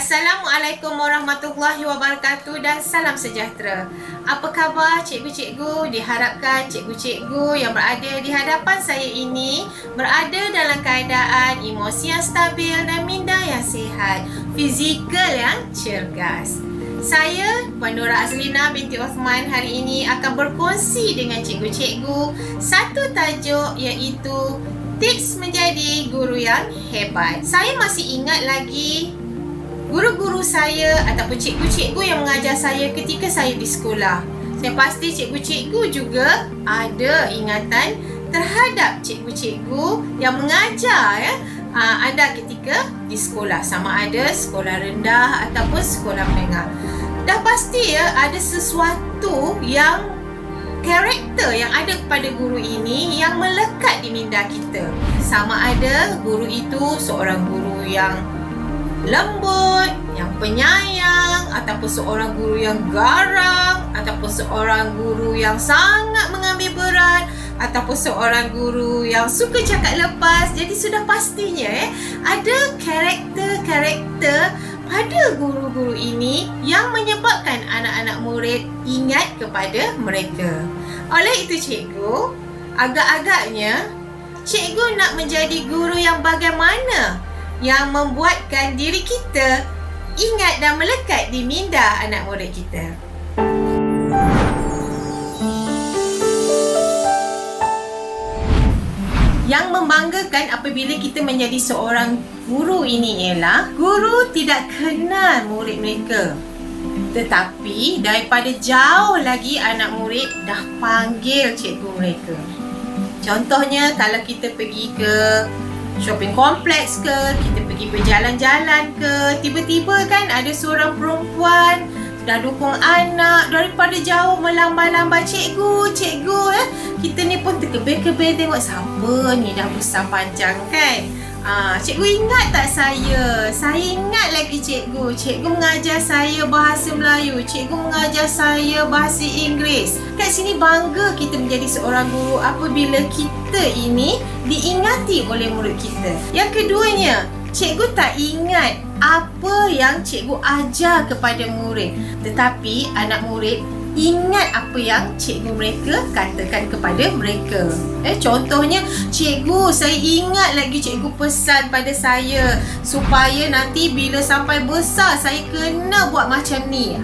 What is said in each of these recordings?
Assalamualaikum warahmatullahi wabarakatuh dan salam sejahtera. Apa khabar cikgu-cikgu? Diharapkan cikgu-cikgu yang berada di hadapan saya ini berada dalam keadaan emosi yang stabil dan minda yang sihat, fizikal yang cergas. Saya, Puan Nora Azlina binti Osman, hari ini akan berkongsi dengan cikgu-cikgu satu tajuk iaitu tips menjadi guru yang hebat. Saya masih ingat lagi guru-guru saya ataupun cikgu-cikgu yang mengajar saya ketika saya di sekolah. Saya pasti cikgu-cikgu juga ada ingatan terhadap cikgu-cikgu yang mengajar anda ketika di sekolah, sama ada sekolah rendah ataupun sekolah menengah. Dah pasti ada sesuatu yang karakter yang ada kepada guru ini yang melekat di minda kita. Sama ada guru itu seorang guru yang lembut, yang penyayang, ataupun seorang guru yang garang, ataupun seorang guru yang sangat mengambil berat, ataupun seorang guru yang suka cakap lepas. Jadi sudah pastinya ada karakter-karakter pada guru-guru ini yang menyebabkan anak-anak murid ingat kepada mereka. Oleh itu cikgu, agak-agaknya cikgu nak menjadi guru yang bagaimana yang membuatkan diri kita ingat dan melekat di minda anak murid kita. Yang membanggakan apabila kita menjadi seorang guru ini ialah guru tidak kenal murid mereka, tetapi daripada jauh lagi anak murid dah panggil cikgu mereka. Contohnya kalau kita pergi ke shopping kompleks ke, kita pergi berjalan-jalan ke, tiba-tiba kan ada seorang perempuan dah dukung anak daripada jauh melambai-lambai, cikgu, kita ni pun terkebel-kebel tengok siapa ni dah besar panjang kan. Cikgu ingat tak saya? Saya ingat lagi cikgu. Cikgu mengajar saya bahasa Melayu, cikgu mengajar saya bahasa Inggeris. Kat sini bangga kita menjadi seorang guru apabila kita ini diingati oleh murid kita. Yang keduanya, cikgu tak ingat apa yang cikgu ajar kepada murid, tetapi anak murid ingat apa yang cikgu mereka katakan kepada mereka. Contohnya, cikgu, saya ingat lagi cikgu pesan pada saya supaya nanti bila sampai besar saya kena buat macam ni.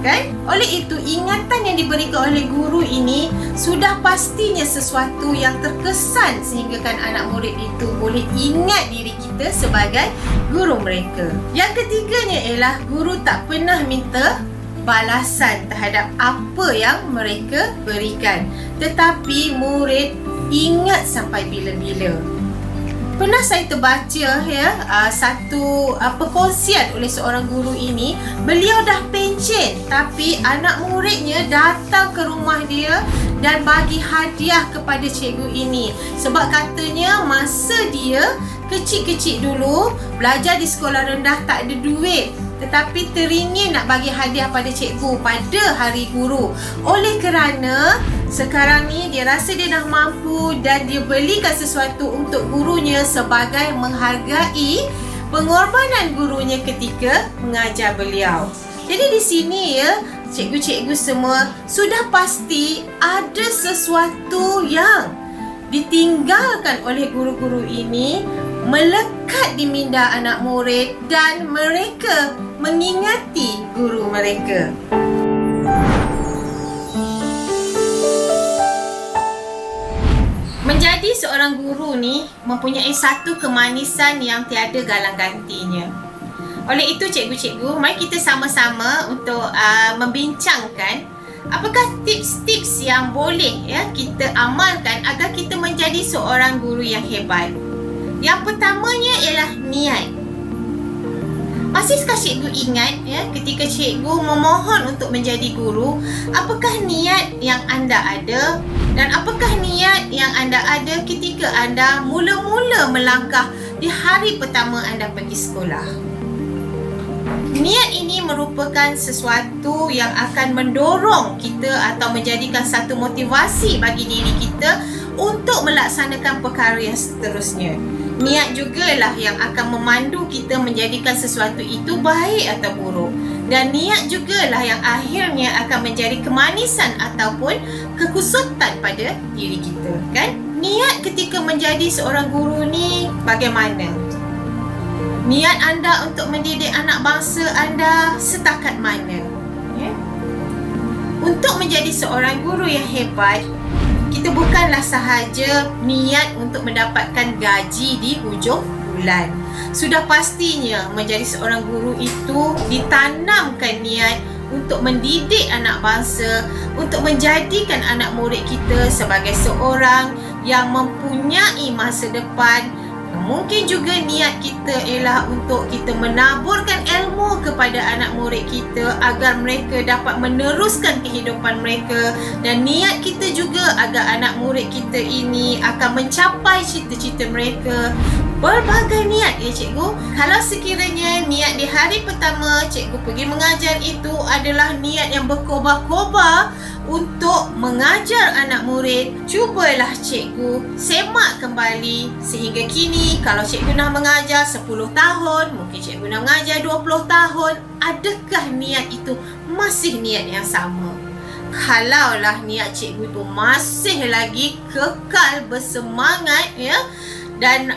Kan? Oleh itu, ingatan yang diberikan oleh guru ini sudah pastinya sesuatu yang terkesan sehinggakan anak murid itu boleh ingat diri kita sebagai guru mereka. Yang ketiganya ialah guru tak pernah minta balasan terhadap apa yang mereka berikan, tetapi murid ingat sampai bila-bila. Pernah saya terbaca satu perkongsian oleh seorang guru ini. Beliau dah pencen, tapi anak muridnya datang ke rumah dia dan bagi hadiah kepada cikgu ini. Sebab katanya masa dia kecil-kecil dulu belajar di sekolah rendah tak ada duit, tetapi teringin nak bagi hadiah pada cikgu pada hari guru. Oleh kerana sekarang ni dia rasa dia dah mampu dan dia belikan sesuatu untuk gurunya sebagai menghargai pengorbanan gurunya ketika mengajar beliau. Jadi di sini cikgu-cikgu semua sudah pasti ada sesuatu yang ditinggalkan oleh guru-guru ini melekat di minda anak murid dan mereka mengingati guru mereka. Menjadi seorang guru ni mempunyai satu kemanisan yang tiada galang gantinya. Oleh itu cikgu-cikgu, mari kita sama-sama untuk membincangkan apakah tips-tips yang boleh kita amalkan agar kita menjadi seorang guru yang hebat. Yang pertamanya ialah niat. Masihkah cikgu ingat ketika cikgu memohon untuk menjadi guru, apakah niat yang anda ada dan apakah niat yang anda ada ketika anda mula-mula melangkah di hari pertama anda pergi sekolah? Niat ini merupakan sesuatu yang akan mendorong kita atau menjadikan satu motivasi bagi diri kita untuk melaksanakan perkara yang seterusnya. Niat jugalah yang akan memandu kita menjadikan sesuatu itu baik atau buruk. Dan niat jugalah yang akhirnya akan menjadi kemanisan ataupun kekusutan pada diri kita, kan? Niat ketika menjadi seorang guru ni bagaimana? Niat anda untuk mendidik anak bangsa anda setakat mana? Ya? Untuk menjadi seorang guru yang hebat, kita bukanlah sahaja niat untuk mendapatkan gaji di hujung bulan. Sudah pastinya menjadi seorang guru itu ditanamkan niat untuk mendidik anak bangsa, untuk menjadikan anak murid kita sebagai seorang yang mempunyai masa depan. Mungkin juga niat kita ialah untuk kita menaburkan ilmu kepada anak murid kita agar mereka dapat meneruskan kehidupan mereka, dan niat kita juga agar anak murid kita ini akan mencapai cita-cita mereka. Berbagai niat ya cikgu. Kalau sekiranya niat di hari pertama cikgu pergi mengajar itu adalah niat yang berkobar-kobar untuk mengajar anak murid, cubalah cikgu semak kembali sehingga kini. Kalau cikgu nak mengajar 10 tahun, mungkin cikgu nak mengajar 20 tahun, adakah niat itu masih niat yang sama? Kalaulah niat cikgu itu masih lagi kekal bersemangat ya, dan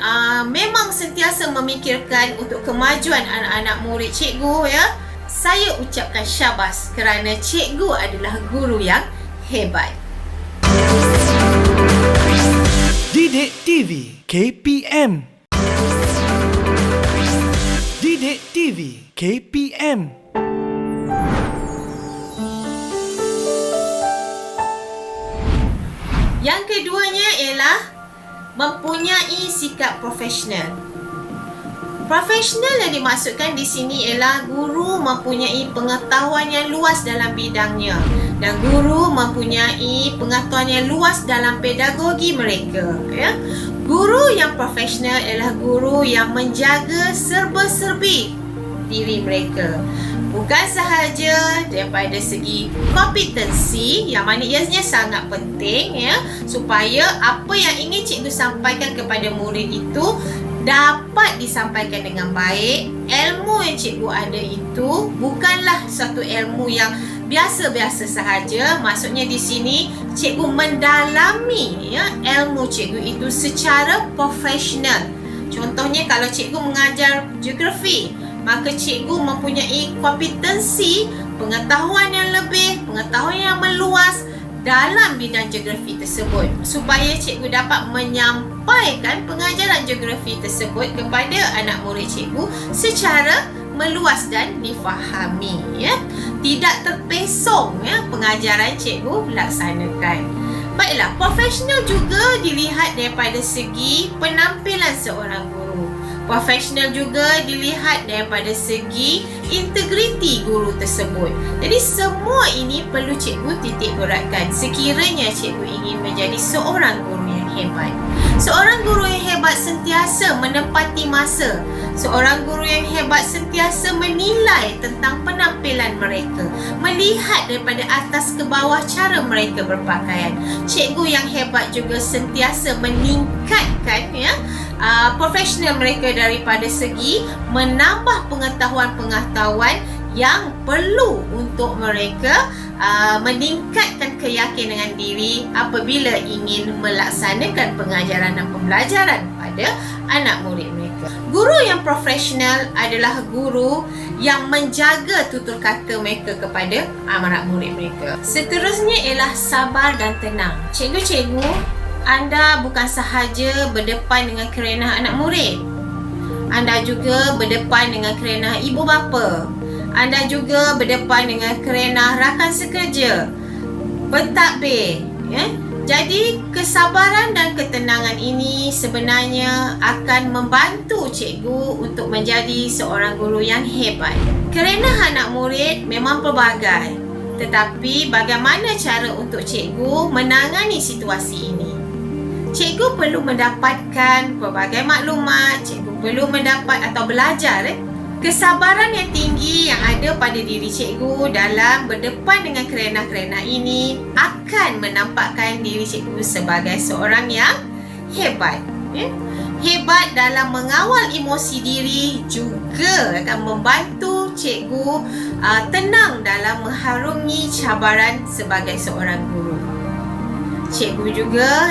memang sentiasa memikirkan untuk kemajuan anak-anak murid cikgu ya, saya ucapkan syabas kerana cikgu adalah guru yang hebat. Didik TV KPM. Didik TV KPM. Yang keduanya ialah mempunyai sikap profesional. Profesional yang dimaksudkan di sini ialah guru mempunyai pengetahuan yang luas dalam bidangnya, dan guru mempunyai pengetahuan yang luas dalam pedagogi mereka ya. Guru yang profesional ialah guru yang menjaga serba-serbi diri mereka. Bukan sahaja daripada segi kompetensi, yang mana ianya sangat penting ya, supaya apa yang ingin cikgu sampaikan kepada murid itu dapat disampaikan dengan baik. Ilmu yang cikgu ada itu bukanlah satu ilmu yang biasa-biasa sahaja. Maksudnya di sini cikgu mendalami ya ilmu cikgu itu secara profesional. Contohnya kalau cikgu mengajar geografi, maka cikgu mempunyai kompetensi, pengetahuan yang lebih, pengetahuan yang meluas dalam bidang geografi tersebut, supaya cikgu dapat menyampaikan pengajaran geografi tersebut kepada anak murid cikgu secara meluas dan difahami ya. Tidak terpesong ya pengajaran cikgu laksanakan. Baiklah, profesional juga dilihat daripada segi penampilan seorang guru. Profesional juga dilihat daripada segi integriti guru tersebut. Jadi semua ini perlu cikgu titik beratkan sekiranya cikgu ingin menjadi seorang guru yang hebat. Seorang guru yang hebat sentiasa menepati masa. Seorang guru yang hebat sentiasa menilai tentang penampilan mereka, melihat daripada atas ke bawah cara mereka berpakaian. Cikgu yang hebat juga sentiasa meningkatkan ya profesional mereka daripada segi menambah pengetahuan-pengetahuan yang perlu untuk mereka meningkatkan keyakinan diri apabila ingin melaksanakan pengajaran dan pembelajaran pada anak murid mereka. Guru yang profesional adalah guru yang menjaga tutur kata mereka kepada anak murid mereka. Seterusnya ialah sabar dan tenang. Cikgu-cikgu, anda bukan sahaja berdepan dengan kerenah anak murid. Anda juga berdepan dengan kerenah ibu bapa. Anda juga berdepan dengan kerenah rakan sekerja, pentadbir ya. Jadi kesabaran dan ketenangan ini sebenarnya akan membantu cikgu untuk menjadi seorang guru yang hebat. Kerenah anak murid memang pelbagai, tetapi bagaimana cara untuk cikgu menangani situasi ini? Cikgu perlu mendapatkan pelbagai maklumat, cikgu perlu mendapat atau belajar kesabaran yang tinggi yang ada pada diri cikgu dalam berdepan dengan kerenah-kerenah ini akan menampakkan diri cikgu sebagai seorang yang hebat. hebat dalam mengawal emosi diri, juga akan membantu cikgu tenang dalam mengharungi cabaran sebagai seorang guru. Cikgu juga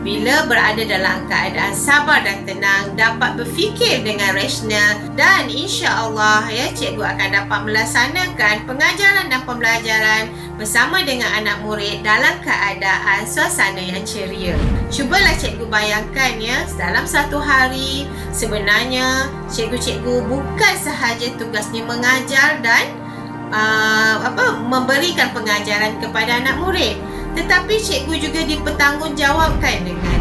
bila berada dalam keadaan sabar dan tenang dapat berfikir dengan rasional, dan insya-Allah cikgu akan dapat melaksanakan pengajaran dan pembelajaran bersama dengan anak murid dalam keadaan suasana yang ceria. Cubalah cikgu bayangkan dalam satu hari sebenarnya cikgu-cikgu bukan sahaja tugasnya mengajar dan memberikan pengajaran kepada anak murid, tetapi cikgu juga dipertanggungjawabkan dengan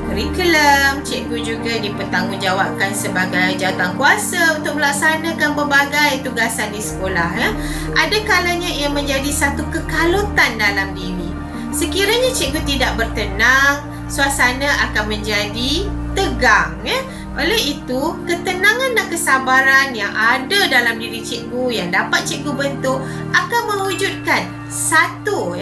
kurikulum. Cikgu juga dipertanggungjawabkan sebagai jawatankuasa untuk melaksanakan berbagai tugasan di sekolah. Ada kalanya ia menjadi satu kekalutan dalam diri. Sekiranya cikgu tidak bertenang, suasana akan menjadi tegang. Oleh itu, ketenangan dan kesabaran yang ada dalam diri cikgu yang dapat cikgu bentuk akan mewujudkan satu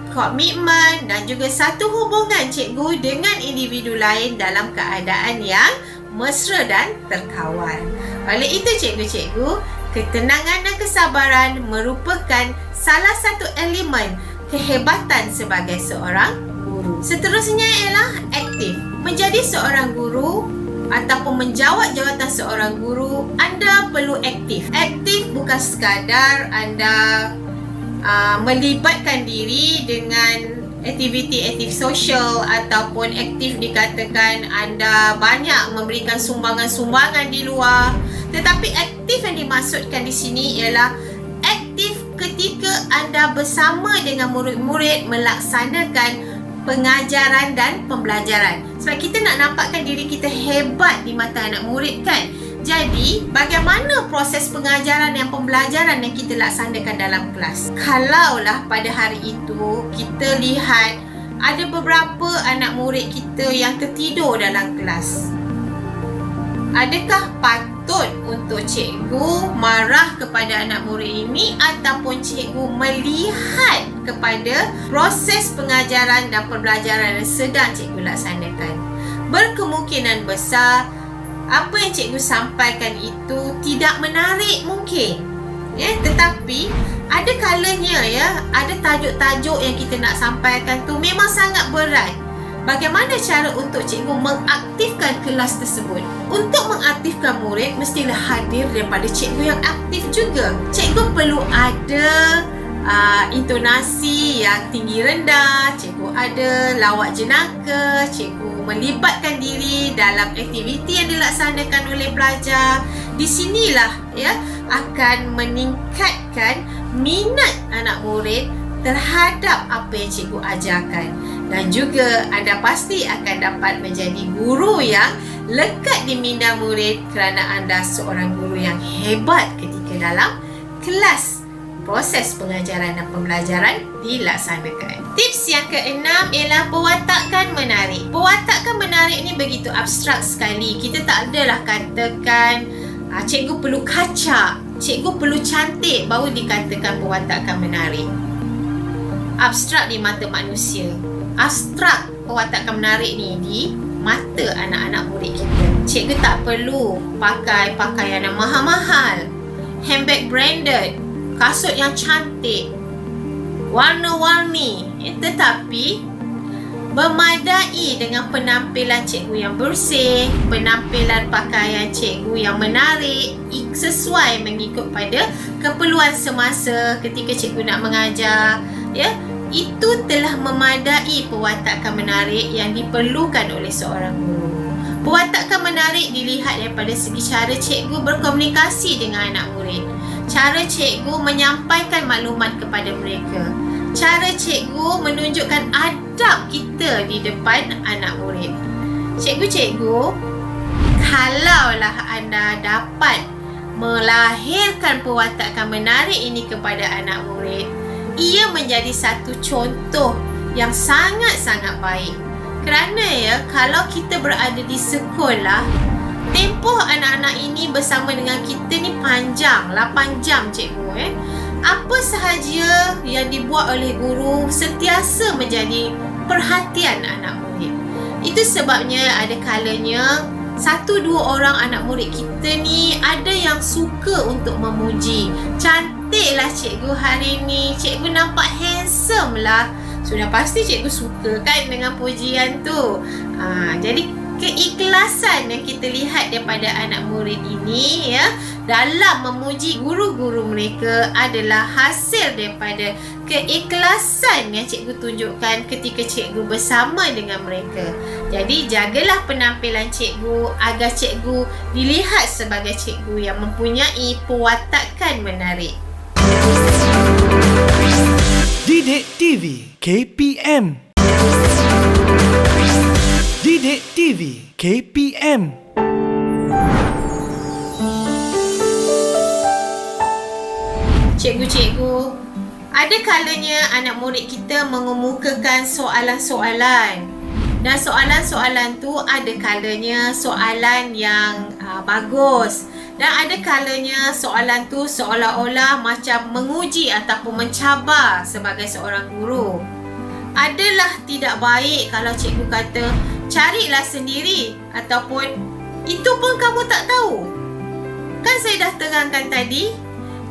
komitmen dan juga satu hubungan cikgu dengan individu lain dalam keadaan yang mesra dan terkawal. Oleh itu cikgu-cikgu, ketenangan dan kesabaran merupakan salah satu elemen kehebatan sebagai seorang guru. Seterusnya ialah aktif. Menjadi seorang guru ataupun menjawab jawatan seorang guru, anda perlu aktif. Aktif bukan sekadar anda melibatkan diri dengan aktiviti-aktiviti sosial ataupun aktif dikatakan anda banyak memberikan sumbangan-sumbangan di luar, tetapi aktif yang dimaksudkan di sini ialah aktif ketika anda bersama dengan murid-murid melaksanakan pengajaran dan pembelajaran. Sebab kita nak nampakkan diri kita hebat di mata anak murid kan. Jadi, bagaimana proses pengajaran dan pembelajaran yang kita laksanakan dalam kelas? Kalaulah pada hari itu kita lihat ada beberapa anak murid kita yang tertidur dalam kelas, adakah patut untuk cikgu marah kepada anak murid ini ataupun cikgu melihat kepada proses pengajaran dan pembelajaran yang sedang cikgu laksanakan? Berkemungkinan besar apa yang cikgu sampaikan itu tidak menarik mungkin. Tetapi ada kalanya ada tajuk-tajuk yang kita nak sampaikan tu memang sangat berat. Bagaimana cara untuk cikgu mengaktifkan kelas tersebut? Untuk mengaktifkan murid, mestilah hadir daripada cikgu yang aktif juga. Cikgu perlu ada intonasi yang tinggi rendah, cikgu ada lawak jenaka, cikgu melibatkan diri dalam aktiviti yang dilaksanakan oleh pelajar. Di sinilah akan meningkatkan minat anak murid terhadap apa yang cikgu ajarkan, dan juga anda pasti akan dapat menjadi guru yang lekat di minda murid kerana anda seorang guru yang hebat ketika dalam kelas proses pengajaran dan pembelajaran dilaksanakan. Tips yang keenam ialah pewatakan menarik. Pewatakan menarik ni begitu abstrak sekali. Kita tak adalah katakan cikgu perlu kacak, cikgu perlu cantik baru dikatakan pewatakan menarik. Abstrak di mata manusia, abstrak pewatakan menarik ni di mata anak-anak murid kita. Cikgu tak perlu pakai pakaian yang mahal-mahal, handbag branded, kasut yang cantik, warna-warni, tetapi bermadai dengan penampilan cikgu yang bersih, penampilan pakaian cikgu yang menarik, sesuai mengikut pada keperluan semasa ketika cikgu nak mengajar. Itu telah memadai pewatakan menarik yang diperlukan oleh seorang guru. Pewatakan menarik dilihat daripada segi cara cikgu berkomunikasi dengan anak murid, cara cikgu menyampaikan maklumat kepada mereka, cara cikgu menunjukkan adab kita di depan anak murid. Cikgu-cikgu, kalaulah anda dapat melahirkan pewatakan menarik ini kepada anak murid, ia menjadi satu contoh yang sangat-sangat baik. Kerana kalau kita berada di sekolah, tempoh anak-anak ini bersama dengan kita ni panjang, 8 jam cikgu. Apa sahaja yang dibuat oleh guru sentiasa menjadi perhatian anak murid. Itu sebabnya ada kalanya 1-2 orang anak murid kita ni ada yang suka untuk memuji. Cantiklah cikgu hari ni, cikgu nampak handsome lah. Sudah pasti cikgu suka kan dengan pujian tu. Jadi keikhlasan yang kita lihat daripada anak murid ini ya dalam memuji guru-guru mereka adalah hasil daripada keikhlasan yang cikgu tunjukkan ketika cikgu bersama dengan mereka. Jadi jagalah penampilan cikgu agar cikgu dilihat sebagai cikgu yang mempunyai pewatakan menarik. Didik TV KPM. Didik TV KPM. Cikgu-cikgu, ada kalanya anak murid kita mengemukakan soalan-soalan. Dan soalan-soalan tu ada kalanya soalan yang bagus. Dan ada kalanya soalan tu seolah-olah macam menguji ataupun mencabar sebagai seorang guru. Adalah tidak baik kalau cikgu kata, carilah sendiri ataupun itu pun kamu tak tahu. Kan saya dah terangkan tadi,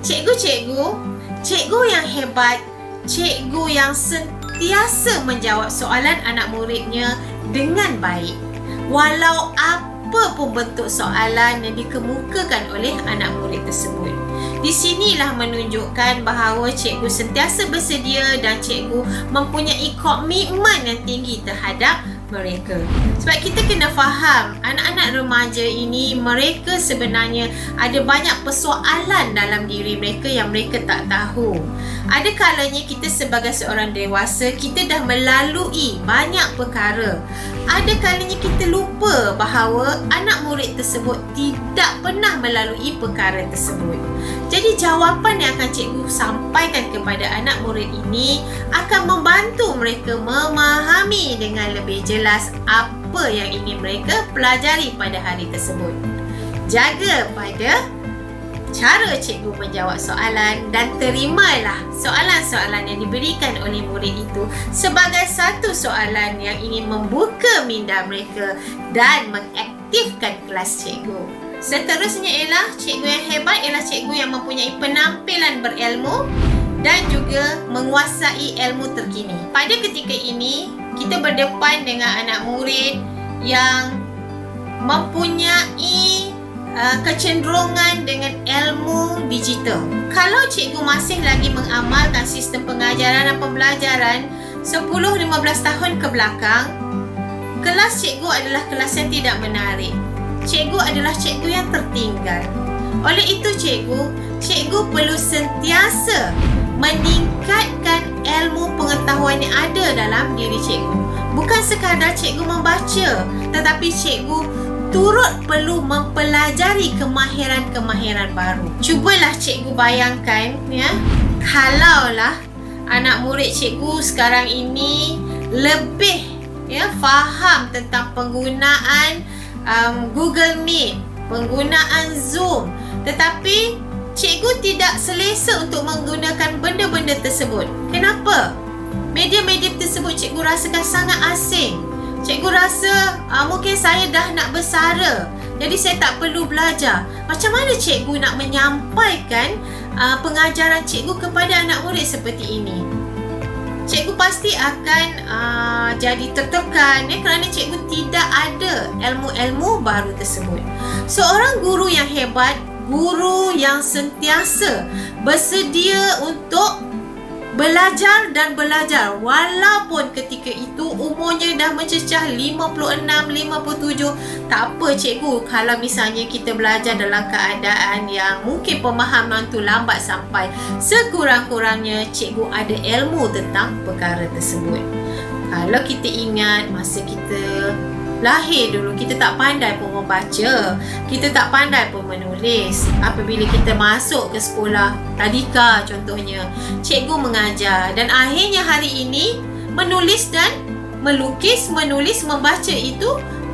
cikgu yang hebat, cikgu yang sentiasa menjawab soalan anak muridnya dengan baik. Walau apa pun bentuk soalan yang dikemukakan oleh anak murid tersebut. Di sinilah menunjukkan bahawa cikgu sentiasa bersedia dan cikgu mempunyai komitmen yang tinggi terhadap mereka. Sebab kita kena faham, anak-anak remaja ini mereka sebenarnya ada banyak persoalan dalam diri mereka yang mereka tak tahu. Ada kalanya kita sebagai seorang dewasa, kita dah melalui banyak perkara. Ada kalanya kita lupa bahawa anak murid tersebut tidak pernah melalui perkara tersebut. Jadi jawapan yang akan cikgu sampaikan kepada anak murid ini akan membantu mereka memahami dengan lebih jelas apa yang ingin mereka pelajari pada hari tersebut. Jaga pada cara cikgu menjawab soalan dan terimalah soalan-soalan yang diberikan oleh murid itu sebagai satu soalan yang ingin membuka minda mereka dan mengaktifkan kelas cikgu. Seterusnya ialah cikgu yang hebat ialah cikgu yang mempunyai penampilan berilmu dan juga menguasai ilmu terkini. Pada ketika ini, kita berdepan dengan anak murid yang mempunyai kecenderungan dengan ilmu digital. Kalau cikgu masih lagi mengamalkan sistem pengajaran dan pembelajaran 10-15 tahun ke belakang, kelas cikgu adalah kelas yang tidak menarik. Cikgu adalah cikgu yang tertinggal. Oleh itu cikgu perlu sentiasa meningkatkan ilmu pengetahuan yang ada dalam diri cikgu. Bukan sekadar cikgu membaca, tetapi cikgu turut perlu mempelajari kemahiran-kemahiran baru. Cubalah cikgu bayangkan ya, kalaulah anak murid cikgu sekarang ini lebih faham tentang penggunaan Google Meet, penggunaan Zoom, tetapi cikgu tidak selesa untuk menggunakan benda-benda tersebut. Kenapa? Media-media tersebut cikgu rasakan sangat asing. Cikgu rasa mungkin saya dah nak bersara, jadi saya tak perlu belajar. Macam mana cikgu nak menyampaikan pengajaran cikgu kepada anak murid seperti ini? Cikgu pasti akan jadi tertekan kerana cikgu tidak ada ilmu-ilmu baru tersebut. Seorang guru yang hebat, guru yang sentiasa bersedia untuk belajar dan belajar walaupun ketika itu umurnya dah mencecah 56, 57. Tak apa cikgu kalau misalnya kita belajar dalam keadaan yang mungkin pemahaman tu lambat sampai. Sekurang-kurangnya cikgu ada ilmu tentang perkara tersebut. Kalau kita ingat masa kita lahir dulu, kita tak pandai pun membaca, kita tak pandai pun menulis. Apabila kita masuk ke sekolah tadika contohnya, cikgu mengajar dan akhirnya hari ini menulis dan melukis, menulis, membaca itu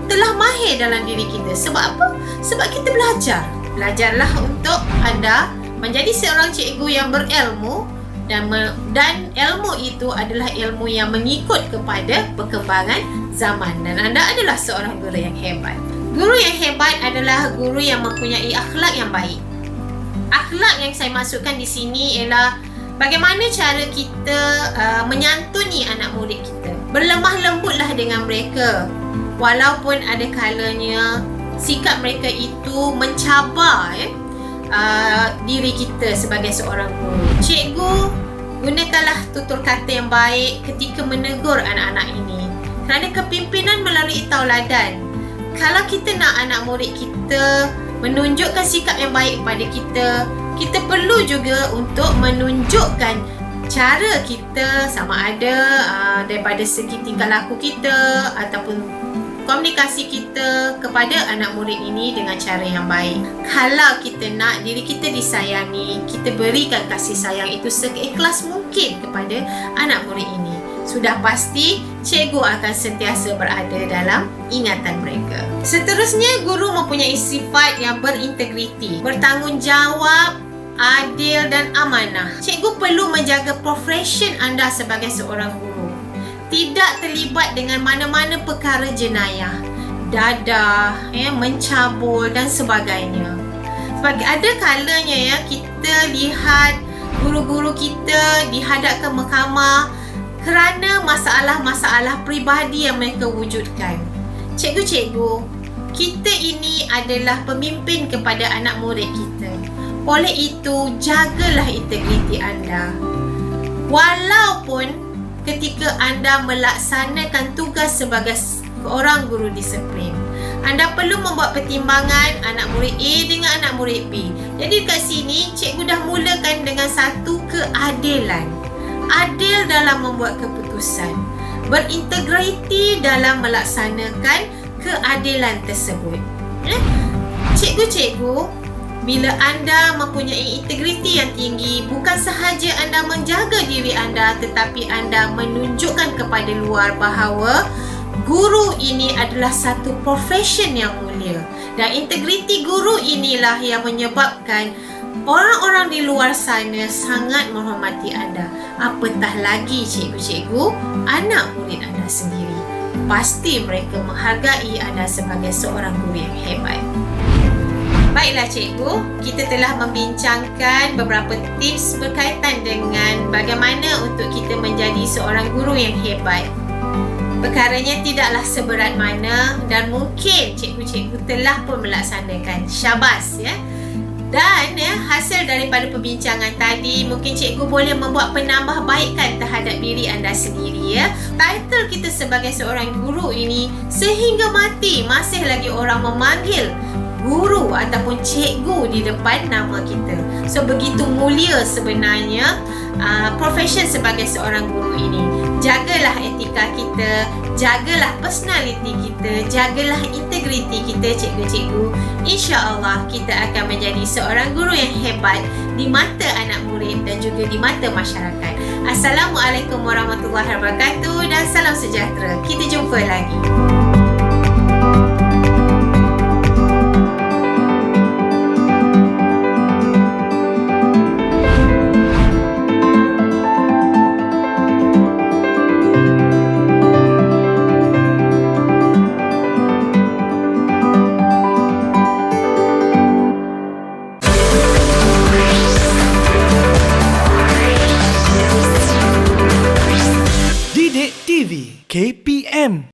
telah mahir dalam diri kita. Sebab apa? Sebab kita belajar. Belajarlah untuk anda menjadi seorang cikgu yang berilmu dan ilmu itu adalah ilmu yang mengikut kepada perkembangan zaman, dan anda adalah seorang guru yang hebat. Guru yang hebat adalah guru yang mempunyai akhlak yang baik. Akhlak yang saya maksudkan di sini ialah bagaimana cara kita menyantuni anak murid kita. Berlemah lembutlah dengan mereka, walaupun ada kalanya sikap mereka itu mencabar diri kita sebagai seorang guru. Cikgu, gunakanlah tutur kata yang baik ketika menegur anak-anak ini, kerana kepimpinan melalui tauladan. Kalau kita nak anak murid kita menunjukkan sikap yang baik kepada kita, kita perlu juga untuk menunjukkan cara kita, sama ada daripada segi tingkah laku kita ataupun komunikasi kita kepada anak murid ini dengan cara yang baik. Kalau kita nak diri kita disayangi, kita berikan kasih sayang itu seikhlas mungkin kepada anak murid ini. Sudah pasti cikgu akan sentiasa berada dalam ingatan mereka. Seterusnya, guru mempunyai sifat yang berintegriti, bertanggungjawab, adil dan amanah. Cikgu perlu menjaga profesion anda sebagai seorang guru. Tidak terlibat dengan mana-mana perkara jenayah, dadah, mencabul dan sebagainya. Sebab ada kalanya kita lihat guru-guru kita dihadapkan mahkamah kerana masalah-masalah peribadi yang mereka wujudkan. Cikgu-cikgu, kita ini adalah pemimpin kepada anak murid kita. Oleh itu, jagalah integriti anda. Walaupun ketika anda melaksanakan tugas sebagai seorang guru disiplin, anda perlu membuat pertimbangan anak murid A dengan anak murid B. Jadi dekat sini, cikgu dah mulakan dengan satu keadilan. Adil dalam membuat keputusan, berintegriti dalam melaksanakan keadilan tersebut. Cikgu-cikgu, bila anda mempunyai integriti yang tinggi, bukan sahaja anda menjaga diri anda, tetapi anda menunjukkan kepada luar bahawa guru ini adalah satu profession yang mulia. Dan integriti guru inilah yang menyebabkan orang-orang di luar sana sangat menghormati anda. Apatah lagi cikgu-cikgu, anak murid anda sendiri. Pasti mereka menghargai anda sebagai seorang guru yang hebat. Baiklah cikgu, kita telah membincangkan beberapa tips berkaitan dengan bagaimana untuk kita menjadi seorang guru yang hebat. Perkaranya tidaklah seberat mana dan mungkin cikgu-cikgu telah pun melaksanakan. Syabas ya. Dan hasil daripada perbincangan tadi, mungkin cikgu boleh membuat penambahbaikan terhadap diri anda sendiri ya. Title kita sebagai seorang guru ini sehingga mati masih lagi orang memanggil guru ataupun cikgu di depan nama kita. So begitu mulia sebenarnya profession sebagai seorang guru ini. Jagalah etika kita, jagalah personality kita, jagalah integriti kita cikgu-cikgu. InsyaAllah kita akan menjadi seorang guru yang hebat di mata anak murid dan juga di mata masyarakat. Assalamualaikum warahmatullahi wabarakatuh dan salam sejahtera. Kita jumpa lagi. Didik TV KPM